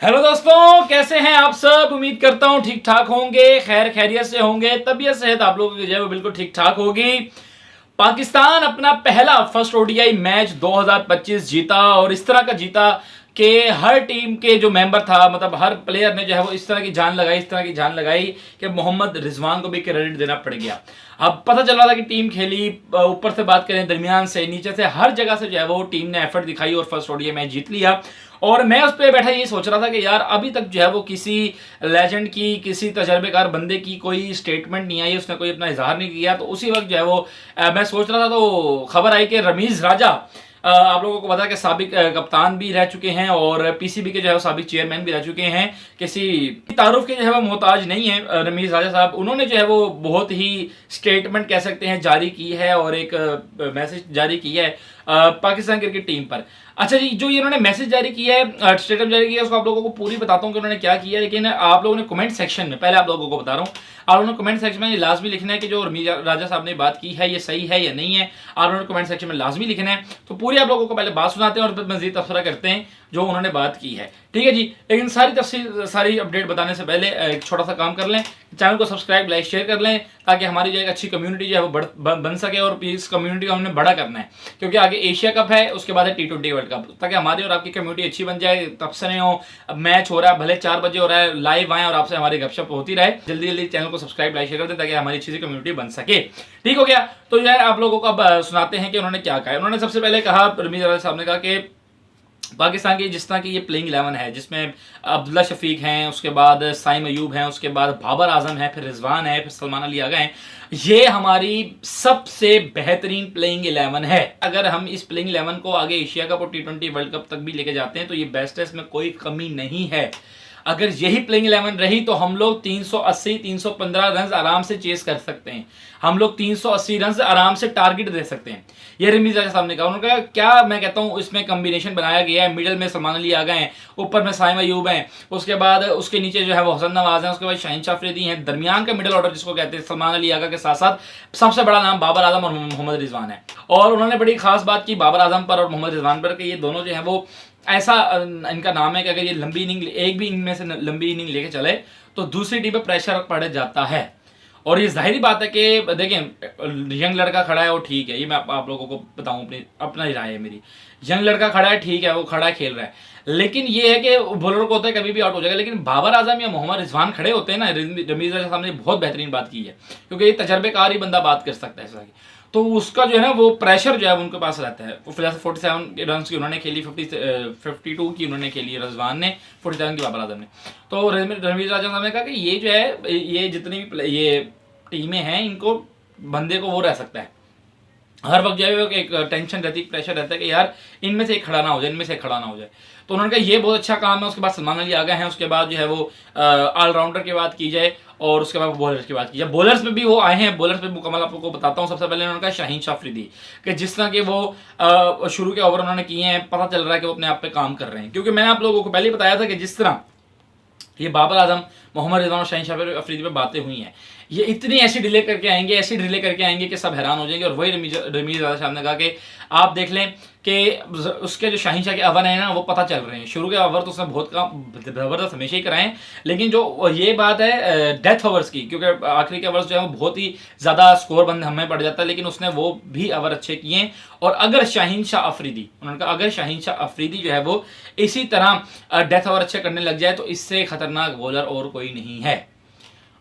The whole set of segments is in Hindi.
हेलो दोस्तों, कैसे हैं आप सब। उम्मीद करता हूं ठीक ठाक होंगे, खैर खैरियत से होंगे। तबीयत सेहत आप लोगों की जो है वो बिल्कुल ठीक ठाक होगी। पाकिस्तान अपना पहला फर्स्ट ओडीआई मैच 2025 जीता और इस तरह का जीता कि हर टीम के जो मेंबर था, मतलब हर प्लेयर ने जो है वो इस तरह की जान लगाई कि मोहम्मद रिजवान को भी क्रेडिट देना पड़ गया। अब पता चल रहा था कि टीम खेली, ऊपर से बात करें, दरमियान से, नीचे से, हर जगह से जो है वो टीम ने एफर्ट दिखाई और फर्स्ट ओडीआई मैच जीत लिया। और मैं उस पर बैठा ये सोच रहा था कि यार अभी तक जो है वो किसी लेजेंड की, किसी तजर्बेकार बंदे की कोई स्टेटमेंट नहीं आई, उसने कोई अपना इजहार नहीं किया। तो उसी वक्त जो है वो मैं सोच रहा था तो खबर आई कि रमीज राजा, आप लोगों को पता है कि साबिक कप्तान भी रह चुके हैं और पीसीबी के जो है वो साबिक चेयरमैन भी रह चुके हैं, किसी तारुफ के जो है वो मोहताज नहीं है रमीज राजा साहब। उन्होंने जो है वो बहुत ही स्टेटमेंट कह सकते हैं जारी की है और एक मैसेज जारी किया है पाकिस्तान क्रिकेट टीम पर। अच्छा जी, जो ये उन्होंने मैसेज जारी किया है, स्टेटमेंट जारी किया है, उसको आप लोगों को पूरी बताता हूँ कि उन्होंने क्या किया है। लेकिन आप लोगों ने कमेंट सेक्शन में, पहले आप लोगों को बता रहा हूँ, आप लोगों ने कमेंट सेक्शन में लाजमी लिखना है कि जो रमीज राजा साहब ने बात की है ये सही है या नहीं है। आप लोगों ने कमेंट सेक्शन में लाजमी लिखना है। तो पूरी आप लोगों को पहले बात सुनाते हैं और फिर मजीद तबसरा करते हैं जो उन्होंने बात की है, ठीक है जी। लेकिन सारी अपडेट बताने से पहले एक छोटा सा काम कर लें, चैनल को सब्सक्राइब, लाइक, शेयर कर लें, ताकि हमारी जो एक अच्छी कम्युनिटी जो है वो बन सके। और इस कम्युनिटी को हमने बड़ा करना है, क्योंकि आगे एशिया कप है, उसके बाद है T20 वर्ल्ड कप, ताकि हमारी और आपकी कम्युनिटी अच्छी बन जाए। तबसरे हो, मैच हो रहा है, भले 4 बजे हो रहा है, लाइव आए और आपसे हमारी गपशप होती रहे। जल्दी जल्दी चैनल को सब्सक्राइब, लाइक, शेयर कर दें ताकि हमारी अच्छी सी कम्युनिटी बन सके। ठीक हो गया। तो यार आप लोगों को अब सुनाते हैं कि उन्होंने क्या कहा। उन्होंने सबसे पहले कहा, रमीज राजा साहब ने कहा कि पाकिस्तान की जिस तरह की ये प्लेइंग 11 है, जिसमें अब्दुल्ला शफीक हैं, उसके बाद साइम अयूब हैं, उसके बाद बाबर आजम है, फिर रिजवान है, फिर सलमान अली आगा हैं, ये हमारी सबसे बेहतरीन प्लेइंग 11 है। अगर हम इस प्लेइंग 11 को आगे एशिया कप और T20 वर्ल्ड कप तक भी लेके जाते हैं तो ये बेस्ट है, इसमें कोई कमी नहीं है। अगर यही प्लेइंग 11 रही तो हम लोग 380 315 रन आराम से चेस कर सकते हैं, हम लोग 380 रन आराम से टारगेट दे सकते हैं। ये रमीज राजा साहब ने कहा। उन्होंने कहा क्या मैं कहता हूँ, इसमें कम्बिनेशन बनाया गया है, मिडल में सलमान अली आ गए हैं, ऊपर में साइम अयूब हैं, उसके बाद उसके नीचे जो है वो हसन नवाज हैं, उसके बाद शाहीन अफरीदी हैं, दरमियान का मिडल ऑर्डर जिसको कहते हैं सलमान अली आगा के साथ साथ सबसे बड़ा नाम बाबर आजम और मोहम्मद रिजवान है। और उन्होंने बड़ी खास बात की बाबर आजम पर और मोहम्मद रिजवान पर कि ये दोनों जो है वो ऐसा इनका नाम है कि अगर ये लंबी इनिंग, एक भी इनिंग में से लंबी इनिंग लेके चले तो दूसरी टीम पे प्रेशर पड़ जाता है। और ये जाहिर बात है कि देखें, यंग लड़का खड़ा है वो ठीक है, ये मैं आप लोगों को बताऊं, अपना ही राय है मेरी। यंग लड़का खड़ा है, ठीक है, वो खड़ा है, खेल रहा है, लेकिन ये है कि बॉलर को होता है कभी भी आउट हो जाएगा। लेकिन बाबर आजम या मोहम्मद रिजवान खड़े होते हैं ना, रमीज राजा साहब ने बहुत बेहतरीन बात की है, क्योंकि ये तजर्बेकार ही बंदा बात कर सकता है ऐसा। तो उसका जो है ना वो प्रेशर जो है उनके पास रहता है। फिलहाल 47 रन की उन्होंने खेली, 52 की उन्होंने खेली रिजवान ने, 47 की बाबर आजम ने। तो रमीज राजा साहब ने कहा कि ये जो है, ये जितनी भी ये टीमें हैं, इनको बंदे को वो रह सकता है, हर वक्त जो है एक टेंशन रहती है, प्रेशर रहता है कि यार इनमें से एक खड़ा ना हो जाए, इनमें से एक खड़ा ना हो जाए। तो उन्होंने कहा ये बहुत अच्छा काम है। उसके बाद सलमान अली आ गए हैं, उसके बाद जो है वो ऑलराउंडर की बात की जाए और उसके बाद बॉलर्स की बात की जाए। बॉलर्स में भी वो आए हैं, बॉलर्स में मुकम्मल आप लोग को बताता हूँ। सबसे पहले उन्होंने कहा शाहीन अफरीदी, कि जिस तरह के वो शुरू के ओवर उन्होंने किए हैं, पता चल रहा है कि वो अपने आप पे काम कर रहे हैं। क्योंकि मैंने आप लोगों को पहले बताया था कि जिस तरह ये बाबर आजम, मोहम्मद रिजवान और शाहीन अफरीदी पे बातें हुई हैं, ये इतनी ऐसी डिले करके आएंगे कि सब हैरान हो जाएंगे। और वही रमीज राजा साहब ने कहा कि आप देख लें कि उसके जो शाहीन शाह के ओवर हैं ना वो पता चल रहे हैं। शुरू के ओवर तो उसने बहुत काम ज़बरदस्त हमेशा ही कराए हैं, लेकिन जो ये बात है डेथ ओवर्स की, क्योंकि आखिरी के ओवर्स जो है वो बहुत ही ज़्यादा स्कोर बंद हमें पड़ जाता है, लेकिन उसने वो भी ओवर अच्छे किए हैं। और अगर शाहीन शाह अफरीदी, उन्होंने कहा अगर शाहीन शाह अफरीदी जो है वो इसी तरह डेथ ओवर अच्छे करने लग जाए तो इससे खतरनाक बॉलर और कोई नहीं है।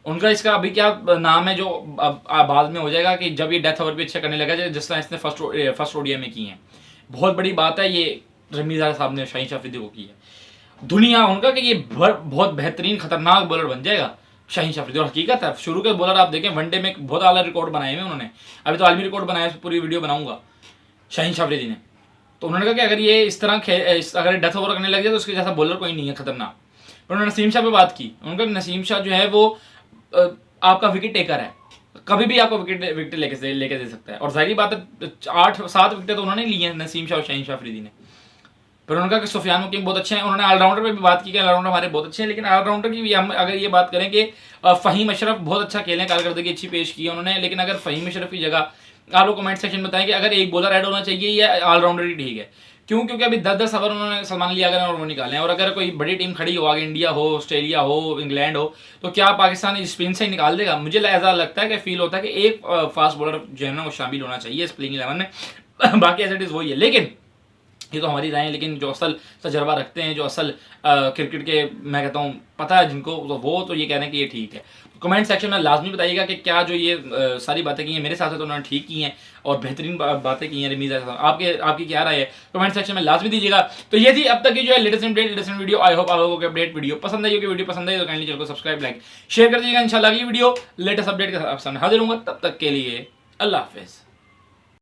उनका इसका अभी क्या नाम है जो बाद में हो जाएगा कि जब ये डेथ ओवर भी अच्छा करने लगा, जिस तरह इसने फर्स्ट ओडीआई में की है। बहुत बड़ी बात है ये रमीज राजा साहब ने शाहीन शाह अफरीदी को की है। दुनिया उनका कि ये बहुत बेहतरीन खतरनाक बॉलर बन जाएगा शाहीन शाह अफरीदी। और हकीकत है, शुरू के बॉलर आप देखें, वनडे में बहुत आला रिकॉर्ड बनाए हुए उन्होंने, अभी तो आलमी रिकॉर्ड बनाया, पूरी वीडियो बनाऊंगा शाहीन शाह अफरीदी ने। तो उन्होंने कहा कि अगर ये इस तरह अगर डेथ ओवर करने लग जाए तो उसके जैसा बॉलर कोई नहीं है खतरनाक। उन्होंने नसीम शाह पे बात की। उन्होंने कहा नसीम शाह जो है वो आपका विकेट टेकर है, कभी भी आपको विकेट लेके दे सकता है। और जाहिर बात है 8-7 विकेट तो उन्होंने लिए हैं नसीम शाह और शाहीन शाह अफरीदी ने। फिर उन्होंने कहा कि सुफियान हकीम बहुत अच्छे हैं। उन्होंने ऑलराउंडर पे भी बात की कि ऑलराउंडर हमारे बहुत अच्छे हैं, लेकिन ऑलराउंडर की भी हम अगर ये बात करें कि फ़हीम अशरफ बहुत अच्छा खेले, कारकर्दगी अच्छी पेश की है उन्होंने, लेकिन अगर फ़हीम अशरफ की जगह आप लोग कमेंट सेक्शन में बताएं कि अगर एक बॉलर ऐड होना चाहिए या ऑलराउंडर ही ठीक है। क्यों? क्योंकि अभी 10-10 ओवर उन्होंने सलमान अली यागर और वो निकाले हैं, और अगर कोई बड़ी टीम खड़ी हो, आगे इंडिया हो, ऑस्ट्रेलिया हो, इंग्लैंड हो, तो क्या पाकिस्तान स्पिन से ही निकाल देगा? मुझे ऐसा लगता है कि फील होता है कि एक फास्ट बॉलर जो है ना वो शामिल होना चाहिए इस प्लेइंग 11 में। बाकी एज इट इज़ वही है, लेकिन ये तो हमारी राय है, लेकिन जो असल तजर्बा रखते हैं, जो असल क्रिकेट के मैं कहता हूँ पता है जिनको, तो वो तो ये कह रहे हैं कि ये ठीक है। कमेंट सेक्शन में लाजमी बताइएगा कि क्या जो ये सारी बातें की हैं मेरे साथ है तो उन्होंने ठीक की हैं और बेहतरीन बातें की हैं रमीज़। आपकी क्या राय है कमेंट सेक्शन में लाजमी दीजिएगा। तो ये थी अब तक की जो है latest update, latest video. I hope आप लोगों को अपडेट वीडियो पसंद आई होगी। वीडियो पसंद आई तो काइंडली चैनल को सब्सक्राइब, लाइक, शेयर कर दीजिएगा। इंशाल्लाह अगली वीडियो लेटेस्ट अपडेट के साथ आपके सामने हाजिर होऊंगा। तब तक के लिए अल्लाह हाफिज़।